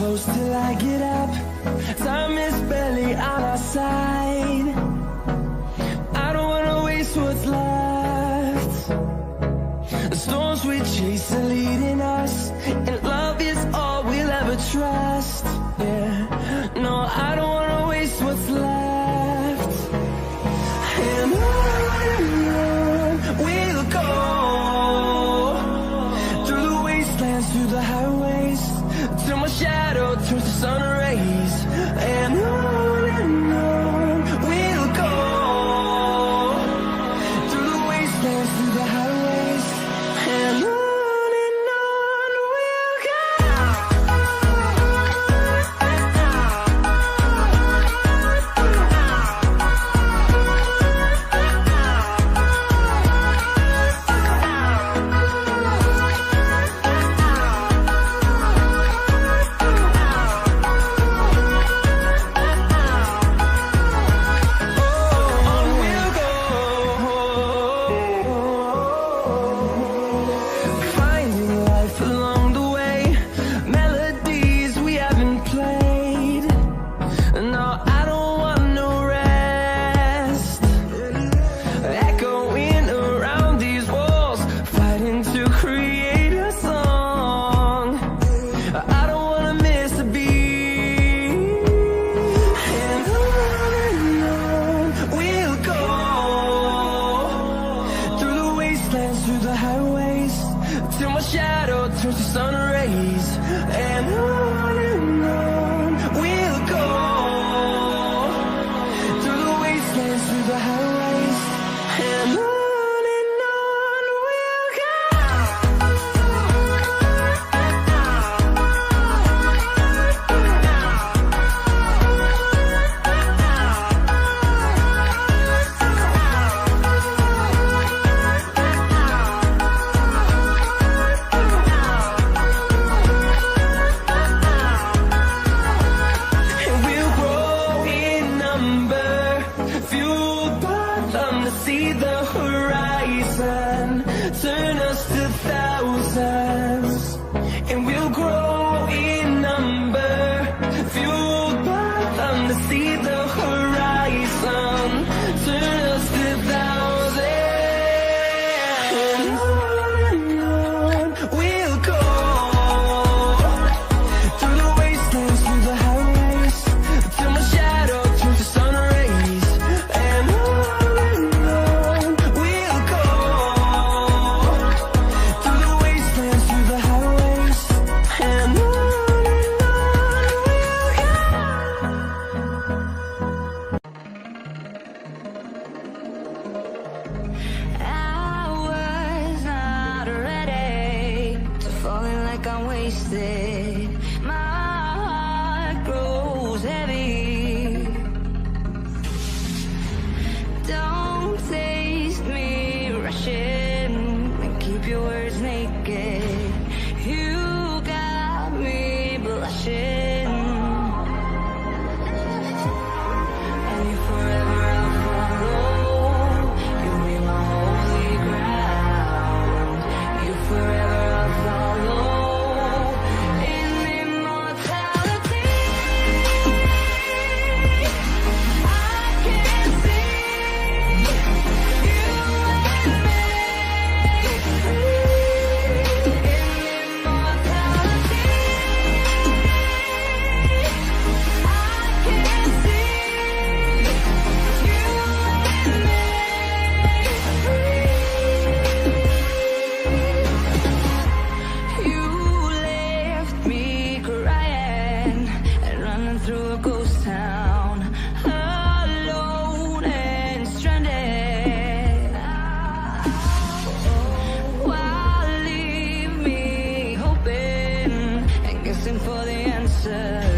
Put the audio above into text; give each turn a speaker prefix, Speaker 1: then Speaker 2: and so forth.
Speaker 1: close till I get up. Time is barely on our side. I don't wanna waste what's left. The storms we chase are leading us, and love is all we'll ever trust. Yeah, no, I don't wanna waste what's left. And on we'll go, through the wastelands, through the highways, till my shadow turns to sun rays. And on we'll go, through the wastelands, through the highways, and on we'll go. Through the highways, till my shadow turns to sun rays. And on we'll go, through the wastelands, through the highways, and on we'll go. See the horizon, turn us to thousands, and we'll grow in number, fueled by them to see the horizon, turn us to thousands, and on we'll go, through the wastelands, through the highways, till my shadow turns to sun rays, and I'm wasted, my heart grows heavy. Don't taste me rushing, and keep your words naked. You got me blushing, and you forever I'll follow. You'll be my holy ground. You forever I'll follow. Through a ghost town, alone and stranded. Why leave me hoping and guessing for the answer?